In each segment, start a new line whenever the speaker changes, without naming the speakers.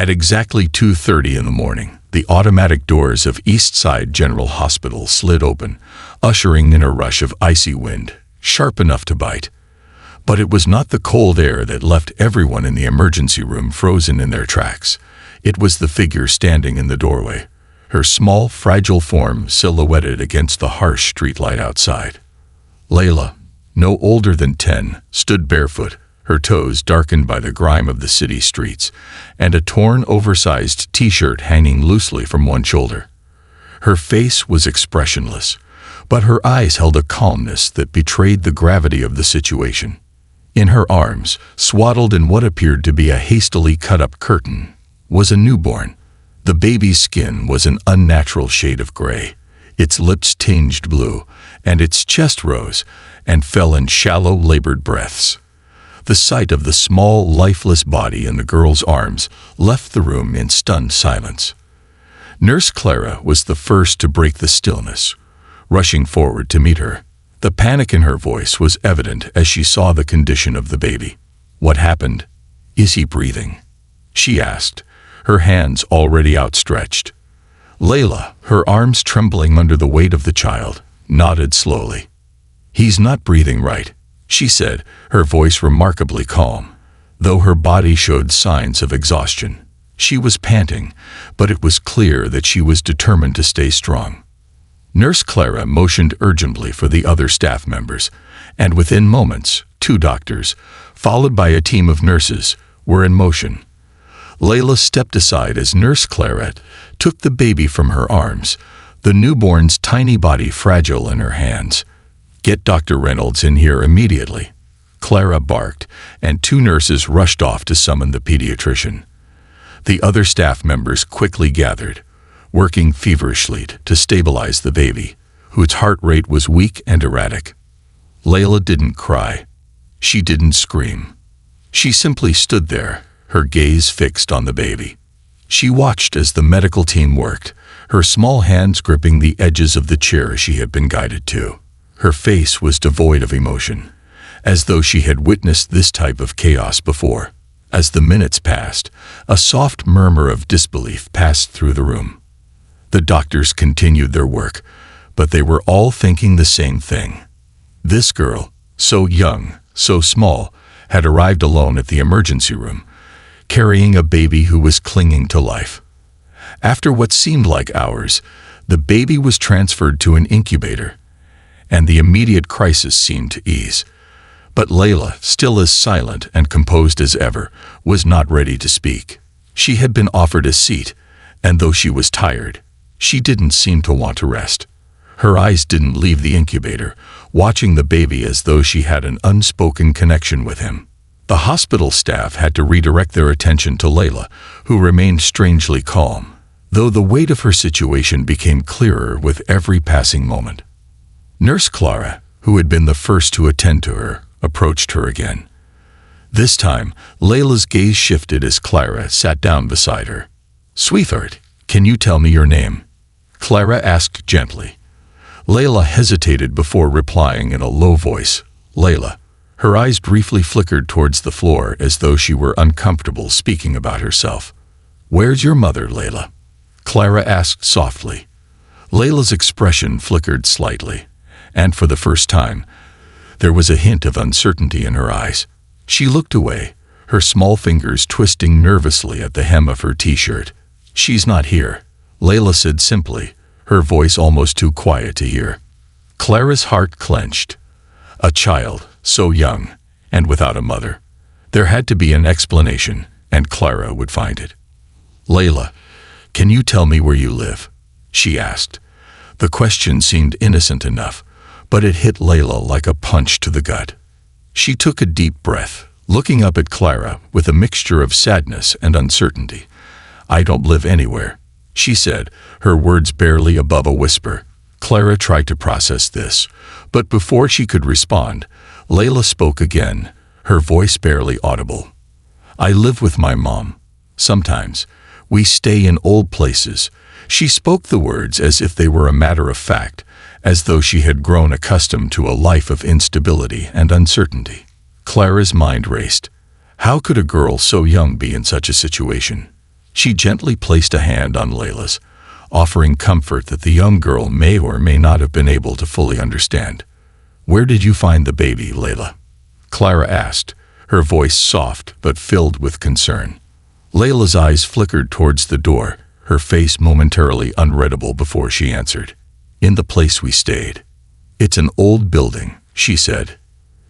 At exactly 2:30 in the morning, the automatic doors of Eastside General Hospital slid open, ushering in a rush of icy wind, sharp enough to bite. But it was not the cold air that left everyone in the emergency room frozen in their tracks. It was the figure standing in the doorway, her small, fragile form silhouetted against the harsh streetlight outside. Layla, no older than 10, stood barefoot, her toes darkened by the grime of the city streets, and a torn, oversized t-shirt hanging loosely from one shoulder. Her face was expressionless, but her eyes held a calmness that betrayed the gravity of the situation. In her arms, swaddled in what appeared to be a hastily cut-up curtain, was a newborn. The baby's skin was an unnatural shade of gray, its lips tinged blue, and its chest rose and fell in shallow, labored breaths. The sight of the small, lifeless body in the girl's arms left the room in stunned silence. Nurse Clara was the first to break the stillness, rushing forward to meet her. The panic in her voice was evident as she saw the condition of the baby. "What happened? Is he breathing?" she asked, her hands already outstretched. Layla, her arms trembling under the weight of the child, nodded slowly. "He's not breathing right," she said, her voice remarkably calm, though her body showed signs of exhaustion. She was panting, but it was clear that she was determined to stay strong. Nurse Clara motioned urgently for the other staff members, and within moments, 2 doctors, followed by a team of nurses, were in motion. Layla stepped aside as Nurse Clara took the baby from her arms, the newborn's tiny body fragile in her hands. "Get Dr. Reynolds in here immediately," Clara barked, and 2 nurses rushed off to summon the pediatrician. The other staff members quickly gathered, working feverishly to stabilize the baby, whose heart rate was weak and erratic. Layla didn't cry. She didn't scream. She simply stood there, her gaze fixed on the baby. She watched as the medical team worked, her small hands gripping the edges of the chair she had been guided to. Her face was devoid of emotion, as though she had witnessed this type of chaos before. As the minutes passed, a soft murmur of disbelief passed through the room. The doctors continued their work, but they were all thinking the same thing. This girl, so young, so small, had arrived alone at the emergency room, carrying a baby who was clinging to life. After what seemed like hours, the baby was transferred to an incubator, and the immediate crisis seemed to ease. But Layla, still as silent and composed as ever, was not ready to speak. She had been offered a seat, and though she was tired, she didn't seem to want to rest. Her eyes didn't leave the incubator, watching the baby as though she had an unspoken connection with him. The hospital staff had to redirect their attention to Layla, who remained strangely calm, though the weight of her situation became clearer with every passing moment. Nurse Clara, who had been the first to attend to her, approached her again. This time, Layla's gaze shifted as Clara sat down beside her. "Sweetheart, can you tell me your name?" Clara asked gently. Layla hesitated before replying in a low voice, "Layla." Her eyes briefly flickered towards the floor as though she were uncomfortable speaking about herself. "Where's your mother, Layla?" Clara asked softly. Layla's expression flickered slightly, and for the first time, there was a hint of uncertainty in her eyes. She looked away, her small fingers twisting nervously at the hem of her t-shirt. "She's not here," Layla said simply, her voice almost too quiet to hear. Clara's heart clenched. A child, so young, and without a mother. There had to be an explanation, and Clara would find it. "Layla, can you tell me where you live?" she asked. The question seemed innocent enough, but it hit Layla like a punch to the gut. She took a deep breath, looking up at Clara with a mixture of sadness and uncertainty. "I don't live anywhere," she said, her words barely above a whisper. Clara tried to process this, but before she could respond, Layla spoke again, her voice barely audible. "I live with my mom. Sometimes we stay in old places." She spoke the words as if they were a matter of fact, as though she had grown accustomed to a life of instability and uncertainty. Clara's mind raced. How could a girl so young be in such a situation? She gently placed a hand on Layla's, offering comfort that the young girl may or may not have been able to fully understand. "Where did you find the baby, Layla?" Clara asked, her voice soft but filled with concern. Layla's eyes flickered towards the door, her face momentarily unreadable before she answered. "In the place we stayed. It's an old building," she said.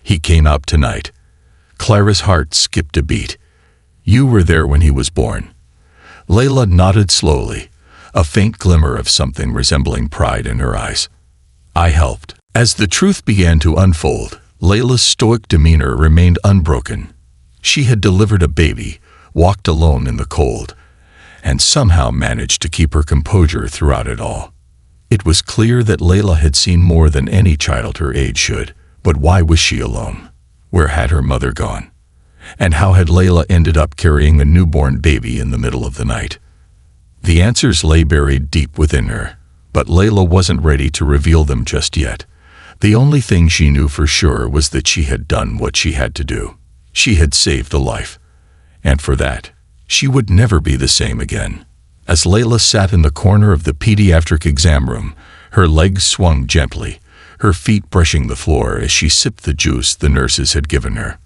"He came out tonight." Clara's heart skipped a beat. "You were there when he was born?" Layla nodded slowly, a faint glimmer of something resembling pride in her eyes. "I helped." As the truth began to unfold, Layla's stoic demeanor remained unbroken. She had delivered a baby, walked alone in the cold, and somehow managed to keep her composure throughout it all. It was clear that Layla had seen more than any child her age should, but why was she alone? Where had her mother gone? And how had Layla ended up carrying a newborn baby in the middle of the night? The answers lay buried deep within her, but Layla wasn't ready to reveal them just yet. The only thing she knew for sure was that she had done what she had to do. She had saved a life. And for that, she would never be the same again. As Layla sat in the corner of the pediatric exam room, her legs swung gently, her feet brushing the floor as she sipped the juice the nurses had given her.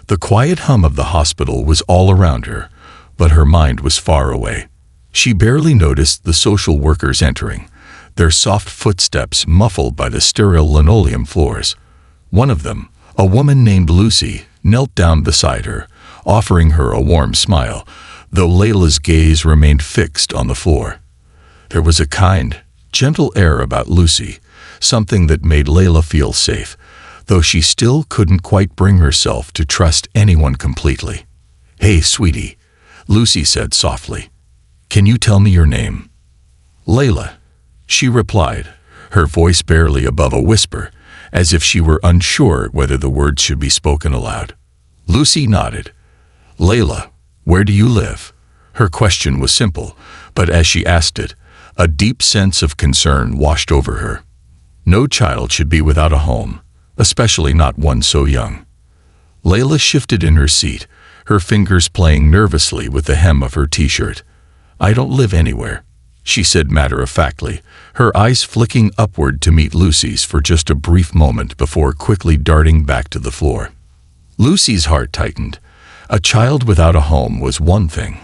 The quiet hum of the hospital was all around her, but her mind was far away. She barely noticed the social workers entering, their soft footsteps muffled by the sterile linoleum floors. One of them, a woman named Lucy, knelt down beside her, offering her a warm smile, though Layla's gaze remained fixed on the floor. There was a kind, gentle air about Lucy, something that made Layla feel safe, though she still couldn't quite bring herself to trust anyone completely. "Hey, sweetie," Lucy said softly. "Can you tell me your name?" "Layla," she replied, her voice barely above a whisper, as if she were unsure whether the words should be spoken aloud. Lucy nodded. "Layla, where do you live?" Her question was simple, but as she asked it, a deep sense of concern washed over her. No child should be without a home, especially not one so young. Layla shifted in her seat, her fingers playing nervously with the hem of her t-shirt. "I don't live anywhere," she said matter-of-factly, her eyes flicking upward to meet Lucy's for just a brief moment before quickly darting back to the floor. Lucy's heart tightened. A child without a home was one thing.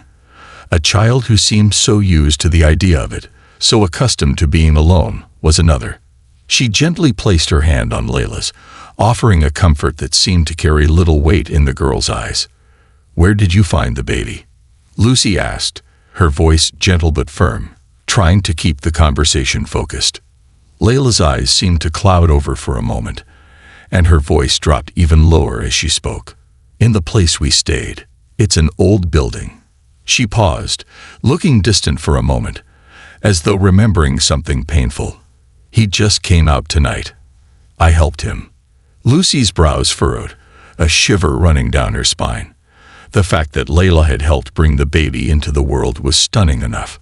A child who seemed so used to the idea of it, so accustomed to being alone, was another. She gently placed her hand on Layla's, offering a comfort that seemed to carry little weight in the girl's eyes. "Where did you find the baby?" Lucy asked, her voice gentle but firm, trying to keep the conversation focused. Layla's eyes seemed to cloud over for a moment, and her voice dropped even lower as she spoke. "In the place we stayed. It's an old building." She paused, looking distant for a moment, as though remembering something painful. "He just came out tonight. I helped him." Lucy's brows furrowed, a shiver running down her spine. The fact that Layla had helped bring the baby into the world was stunning enough.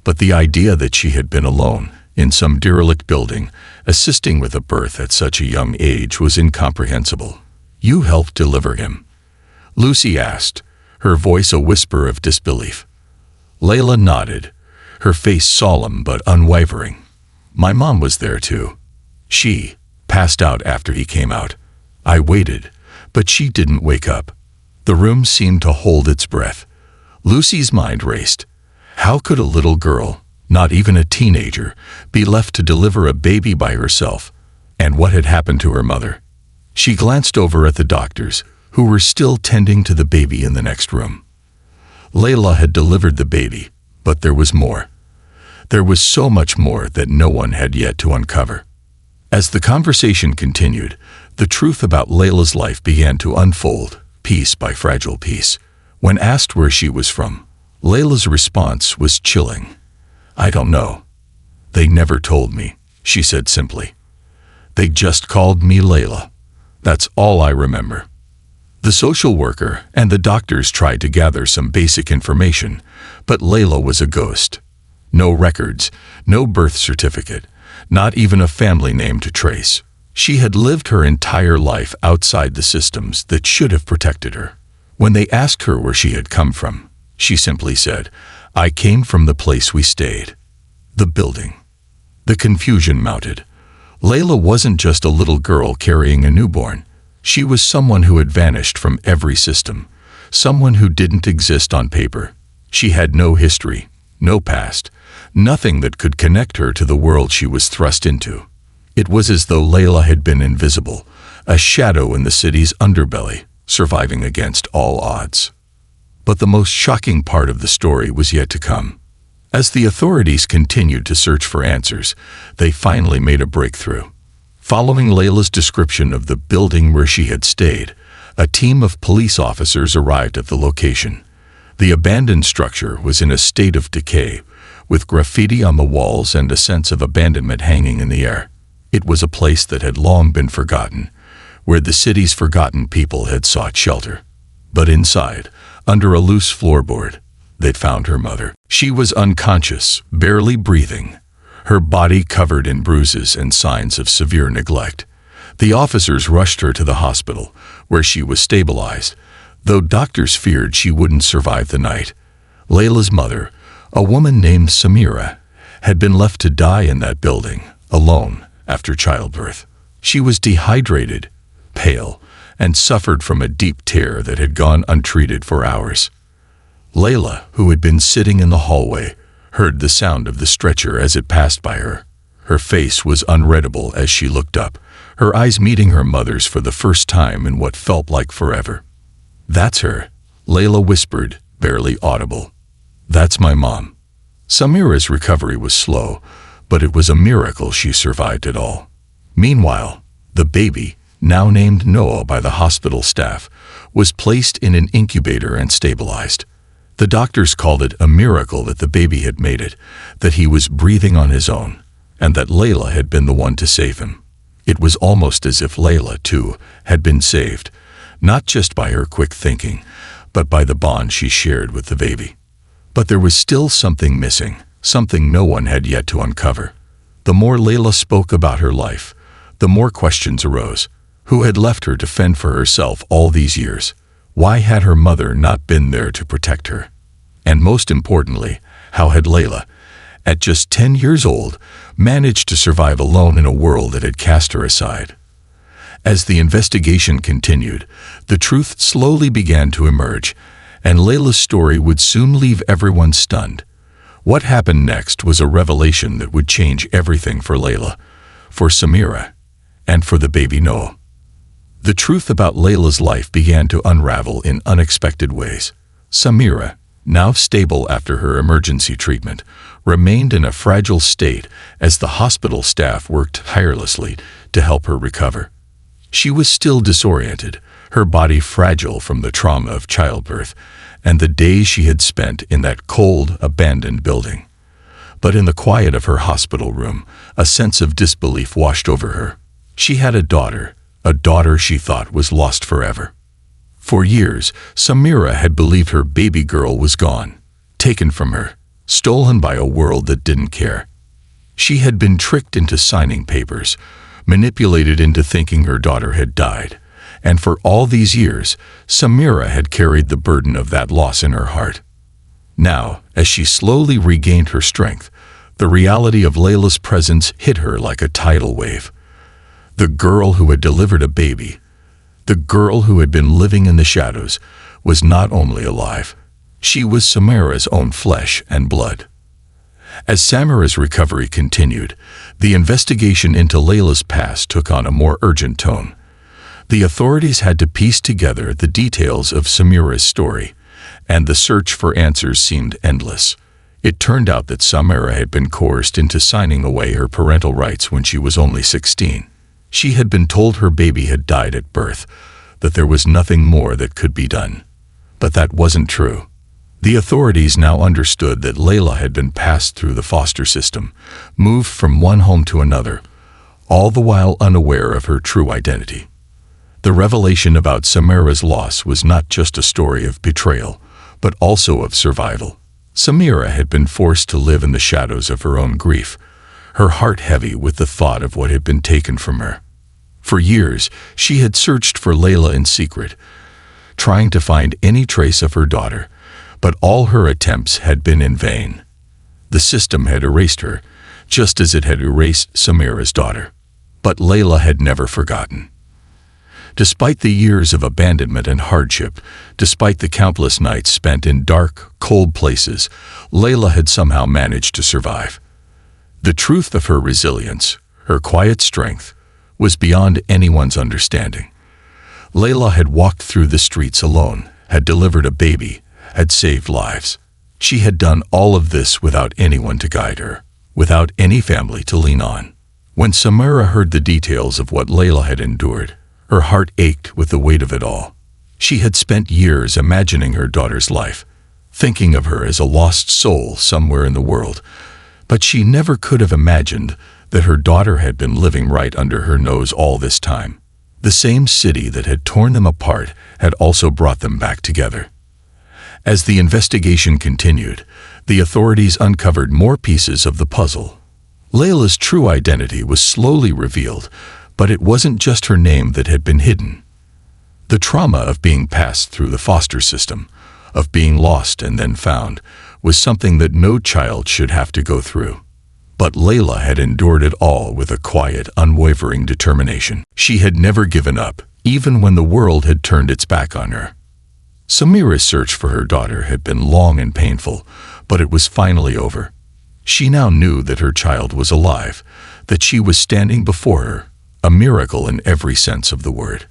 But the idea that she had been alone, in some derelict building, assisting with a birth at such a young age was incomprehensible. "You helped deliver him?" Lucy asked, her voice a whisper of disbelief. Layla nodded, her face solemn but unwavering. "My mom was there too. She passed out after he came out. I waited, but she didn't wake up." The room seemed to hold its breath. Lucy's mind raced. How could a little girl, not even a teenager, be left to deliver a baby by herself? And what had happened to her mother? She glanced over at the doctors, who were still tending to the baby in the next room. Layla had delivered the baby, but there was more. There was so much more that no one had yet to uncover. As the conversation continued, the truth about Layla's life began to unfold, piece by fragile piece. When asked where she was from, Layla's response was chilling. "I don't know. They never told me," she said simply. "They just called me Layla. That's all I remember." The social worker and the doctors tried to gather some basic information, but Layla was a ghost. No records, no birth certificate, not even a family name to trace. She had lived her entire life outside the systems that should have protected her. When they asked her where she had come from, She simply said, "I came from the place we stayed." The building. The confusion mounted. Layla wasn't just a little girl carrying a newborn. She was someone who had vanished from every system, someone who didn't exist on paper. She had no history, no past, nothing that could connect her to the world she was thrust into. It was as though Layla had been invisible, a shadow in the city's underbelly, surviving against all odds. But the most shocking part of the story was yet to come. As the authorities continued to search for answers, they finally made a breakthrough. Following Layla's description of the building where she had stayed, a team of police officers arrived at the location. The abandoned structure was in a state of decay, with graffiti on the walls and a sense of abandonment hanging in the air. It was a place that had long been forgotten, where the city's forgotten people had sought shelter. But inside, under a loose floorboard, they'd found her mother. She was unconscious, barely breathing, her body covered in bruises and signs of severe neglect. The officers rushed her to the hospital, where she was stabilized, though doctors feared she wouldn't survive the night. Layla's mother, a woman named Samira, had been left to die in that building, alone, after childbirth. She was dehydrated, pale, and suffered from a deep tear that had gone untreated for hours. Layla, who had been sitting in the hallway, heard the sound of the stretcher as it passed by her. Her face was unreadable as she looked up, her eyes meeting her mother's for the first time in what felt like forever. "That's her," Layla whispered, barely audible. "That's my mom." Samira's recovery was slow, but it was a miracle she survived it all. Meanwhile, the baby, now named Noah by the hospital staff, was placed in an incubator and stabilized. The doctors called it a miracle that the baby had made it, that he was breathing on his own, and that Layla had been the one to save him. It was almost as if Layla, too, had been saved, not just by her quick thinking, but by the bond she shared with the baby. But there was still something missing, something no one had yet to uncover. The more Layla spoke about her life, the more questions arose. Who had left her to fend for herself all these years? Why had her mother not been there to protect her? And most importantly, how had Layla, at just 10 years old, managed to survive alone in a world that had cast her aside? As the investigation continued, the truth slowly began to emerge, and Layla's story would soon leave everyone stunned. What happened next was a revelation that would change everything for Layla, for Samira, and for the baby Noah. The truth about Layla's life began to unravel in unexpected ways. Samira, now stable after her emergency treatment, remained in a fragile state as the hospital staff worked tirelessly to help her recover. She was still disoriented, her body fragile from the trauma of childbirth and the days she had spent in that cold, abandoned building. But in the quiet of her hospital room, a sense of disbelief washed over her. She had a daughter she thought was lost forever. For years, Samira had believed her baby girl was gone, taken from her, stolen by a world that didn't care. She had been tricked into signing papers, manipulated into thinking her daughter had died, and for all these years, Samira had carried the burden of that loss in her heart. Now, as she slowly regained her strength, the reality of Layla's presence hit her like a tidal wave. The girl who had delivered a baby, the girl who had been living in the shadows, was not only alive, she was Samira's own flesh and blood. As Samira's recovery continued, the investigation into Layla's past took on a more urgent tone. The authorities had to piece together the details of Samira's story, and the search for answers seemed endless. It turned out that Samira had been coerced into signing away her parental rights when she was only 16. She had been told her baby had died at birth, that there was nothing more that could be done. But that wasn't true. The authorities now understood that Layla had been passed through the foster system, moved from one home to another, all the while unaware of her true identity. The revelation about Samira's loss was not just a story of betrayal, but also of survival. Samira had been forced to live in the shadows of her own grief, her heart heavy with the thought of what had been taken from her. For years, she had searched for Layla in secret, trying to find any trace of her daughter, But all her attempts had been in vain. The system had erased her, just as it had erased Samira's daughter. But Layla had never forgotten. Despite the years of abandonment and hardship, despite the countless nights spent in dark, cold places, Layla had somehow managed to survive. The truth of her resilience, her quiet strength, was beyond anyone's understanding. Layla had walked through the streets alone, had delivered a baby, had saved lives. She had done all of this without anyone to guide her, without any family to lean on. When Samira heard the details of what Layla had endured, her heart ached with the weight of it all. She had spent years imagining her daughter's life, thinking of her as a lost soul somewhere in the world, but she never could have imagined that her daughter had been living right under her nose all this time. The same city that had torn them apart had also brought them back together. As the investigation continued, the authorities uncovered more pieces of the puzzle. Layla's true identity was slowly revealed, but it wasn't just her name that had been hidden. The trauma of being passed through the foster system, of being lost and then found, was something that no child should have to go through. But Layla had endured it all with a quiet, unwavering determination. She had never given up, even when the world had turned its back on her. Samira's search for her daughter had been long and painful, but it was finally over. She now knew that her child was alive, that she was standing before her, a miracle in every sense of the word.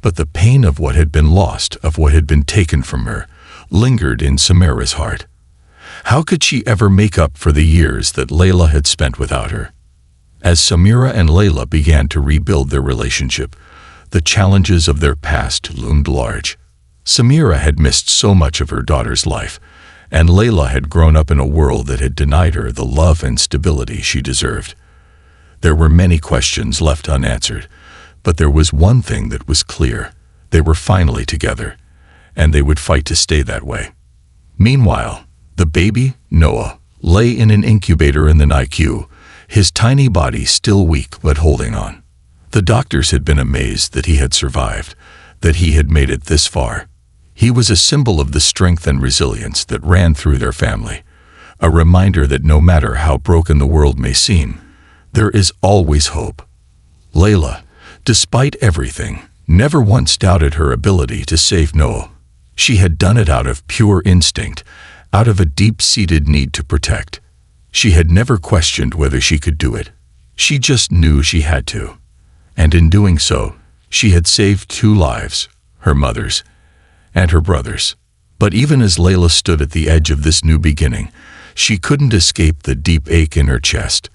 But the pain of what had been lost, of what had been taken from her, lingered in Samira's heart. How could she ever make up for the years that Layla had spent without her? As Samira and Layla began to rebuild their relationship, the challenges of their past loomed large. Samira had missed so much of her daughter's life, and Layla had grown up in a world that had denied her the love and stability she deserved. There were many questions left unanswered, but there was one thing that was clear. They were finally together, and they would fight to stay that way. Meanwhile, the baby, Noah, lay in an incubator in the NICU, his tiny body still weak but holding on. The doctors had been amazed that he had survived, that he had made it this far. He was a symbol of the strength and resilience that ran through their family, a reminder that no matter how broken the world may seem, there is always hope. Layla, despite everything, never once doubted her ability to save Noah. She had done it out of pure instinct, out of a deep-seated need to protect. She had never questioned whether she could do it. She just knew she had to. And in doing so, she had saved 2 lives, her mother's and her brother's. But even as Layla stood at the edge of this new beginning, she couldn't escape the deep ache in her chest.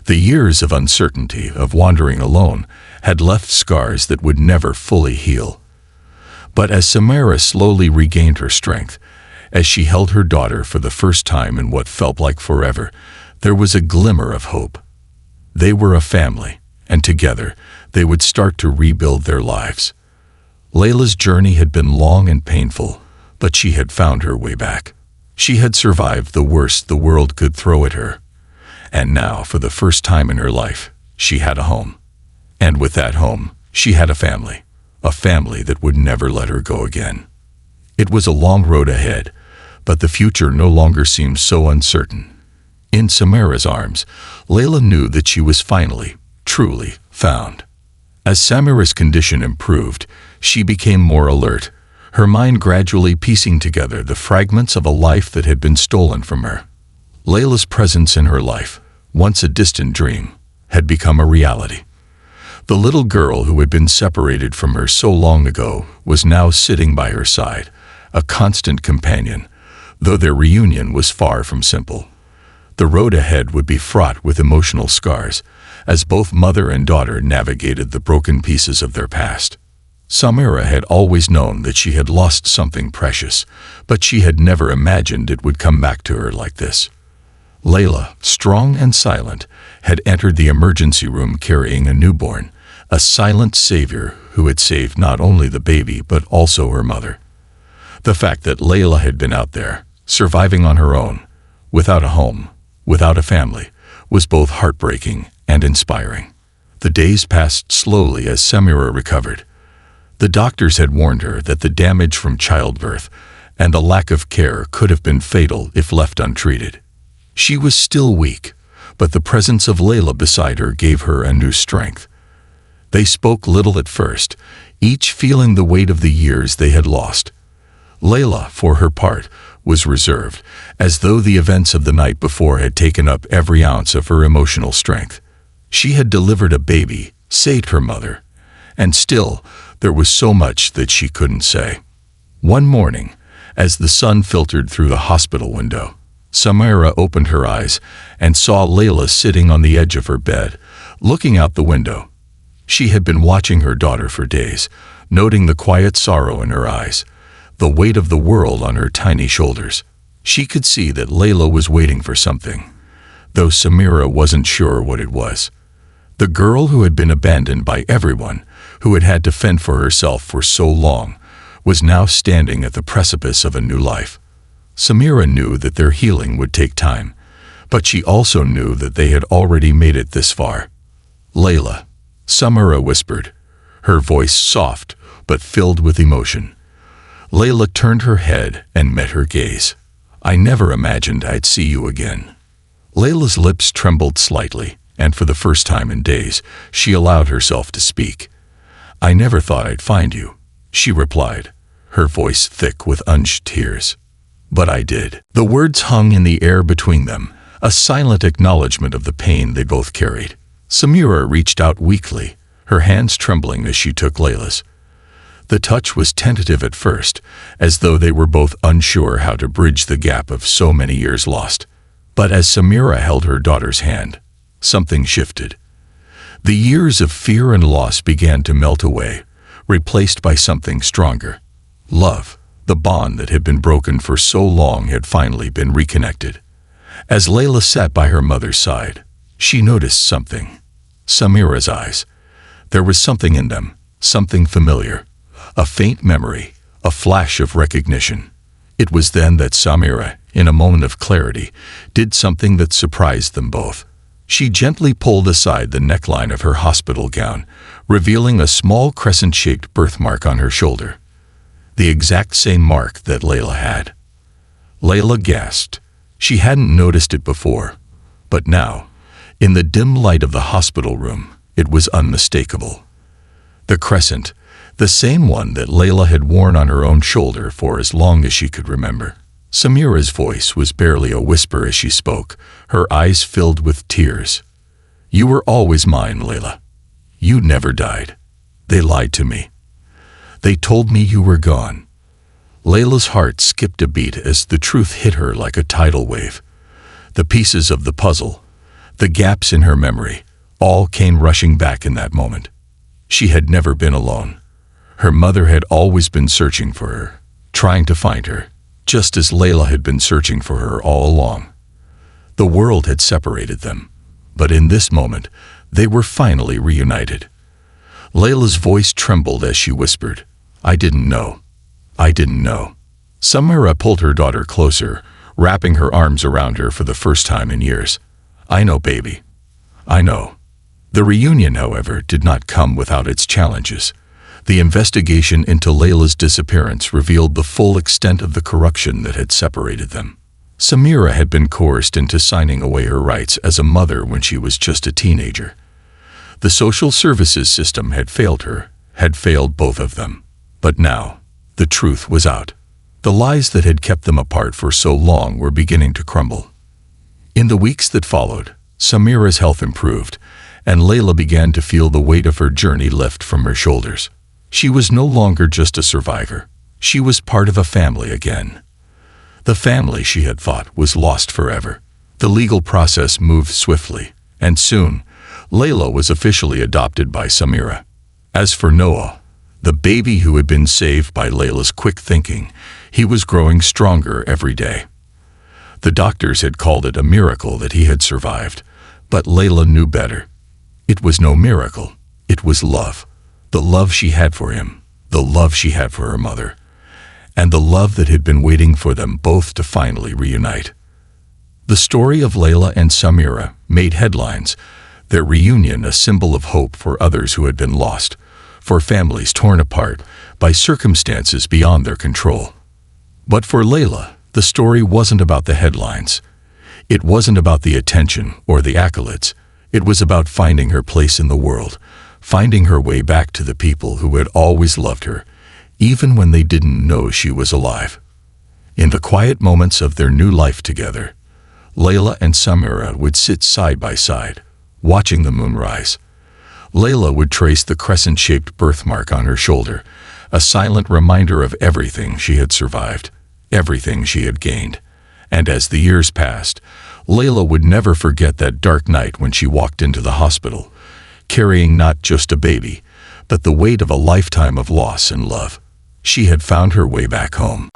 The years of uncertainty, of wandering alone, had left scars that would never fully heal. But as Samira slowly regained her strength, as she held her daughter for the first time in what felt like forever, there was a glimmer of hope. They were a family, and together they would start to rebuild their lives. Layla's journey had been long and painful, but she had found her way back. She had survived the worst the world could throw at her. And now, for the first time in her life, she had a home. And with that home, she had a family that would never let her go again. It was a long road ahead, but the future no longer seemed so uncertain. In Samira's arms, Layla knew that she was finally, truly found. As Samira's condition improved, she became more alert, her mind gradually piecing together the fragments of a life that had been stolen from her. Layla's presence in her life, once a distant dream, had become a reality. The little girl who had been separated from her so long ago was now sitting by her side, a constant companion, though their reunion was far from simple. The road ahead would be fraught with emotional scars, as both mother and daughter navigated the broken pieces of their past. Samira had always known that she had lost something precious, but she had never imagined it would come back to her like this. Layla, strong and silent, had entered the emergency room carrying a newborn, a silent savior who had saved not only the baby but also her mother. The fact that Layla had been out there, surviving on her own, without a home, without a family, was both heartbreaking and inspiring. The days passed slowly as Samira recovered. The doctors had warned her that the damage from childbirth, and the lack of care could have been fatal if left untreated. She was still weak, but the presence of Layla beside her gave her a new strength. They spoke little at first, each feeling the weight of the years they had lost. Layla, for her part, was reserved, as though the events of the night before had taken up every ounce of her emotional strength. She had delivered a baby, saved her mother, and still there was so much that she couldn't say. One morning, as the sun filtered through the hospital window, Samira opened her eyes and saw Layla sitting on the edge of her bed, looking out the window. She had been watching her daughter for days, noting the quiet sorrow in her eyes, the weight of the world on her tiny shoulders. She could see that Layla was waiting for something, though Samira wasn't sure what it was. The girl who had been abandoned by everyone, who had had to fend for herself for so long, was now standing at the precipice of a new life. Samira knew that their healing would take time, but she also knew that they had already made it this far. "Layla," Samira whispered, her voice soft but filled with emotion. Layla turned her head and met her gaze. "I never imagined I'd see you again." Layla's lips trembled slightly, and for the first time in days, she allowed herself to speak. "I never thought I'd find you," she replied, her voice thick with unshed tears. "But I did." The words hung in the air between them, a silent acknowledgement of the pain they both carried. Samira reached out weakly, her hands trembling as she took Layla's. The touch was tentative at first, as though they were both unsure how to bridge the gap of so many years lost. But as Samira held her daughter's hand, something shifted. The years of fear and loss began to melt away, replaced by something stronger. Love, the bond that had been broken for so long, had finally been reconnected. As Layla sat by her mother's side, she noticed something. Samira's eyes. There was something in them, something familiar. A faint memory, a flash of recognition. It was then that Samira, in a moment of clarity, did something that surprised them both. She gently pulled aside the neckline of her hospital gown, revealing a small crescent-shaped birthmark on her shoulder. The exact same mark that Layla had. Layla gasped. She hadn't noticed it before, but now, in the dim light of the hospital room, it was unmistakable. The crescent, the same one that Layla had worn on her own shoulder for as long as she could remember. Samira's voice was barely a whisper as she spoke, her eyes filled with tears. "You were always mine, Layla. You never died. They lied to me. They told me you were gone." Layla's heart skipped a beat as the truth hit her like a tidal wave. The pieces of the puzzle, the gaps in her memory, all came rushing back in that moment. She had never been alone. Her mother had always been searching for her, trying to find her, just as Layla had been searching for her all along. The world had separated them, but in this moment, they were finally reunited. Layla's voice trembled as she whispered, "I didn't know. I didn't know." Samira pulled her daughter closer, wrapping her arms around her for the first time in years. "I know, baby. I know." The reunion, however, did not come without its challenges. The investigation into Layla's disappearance revealed the full extent of the corruption that had separated them. Samira had been coerced into signing away her rights as a mother when she was just a teenager. The social services system had failed her, had failed both of them. But now, the truth was out. The lies that had kept them apart for so long were beginning to crumble. In the weeks that followed, Samira's health improved, and Layla began to feel the weight of her journey lift from her shoulders. She was no longer just a survivor. She was part of a family again. The family she had thought was lost forever. The legal process moved swiftly, and soon, Layla was officially adopted by Samira. As for Noah, the baby who had been saved by Layla's quick thinking, he was growing stronger every day. The doctors had called it a miracle that he had survived, but Layla knew better. It was no miracle. It was love. The love she had for him, the love she had for her mother, and the love that had been waiting for them both to finally reunite. The story of Layla and Samira made headlines, their reunion a symbol of hope for others who had been lost, for families torn apart by circumstances beyond their control. But for Layla, the story wasn't about the headlines. It wasn't about the attention or the accolades. It was about finding her place in the world, finding her way back to the people who had always loved her, even when they didn't know she was alive. In the quiet moments of their new life together, Layla and Samira would sit side by side, watching the moon rise. Layla would trace the crescent-shaped birthmark on her shoulder, a silent reminder of everything she had survived, everything she had gained. And as the years passed, Layla would never forget that dark night when she walked into the hospital, carrying not just a baby, but the weight of a lifetime of loss and love. She had found her way back home.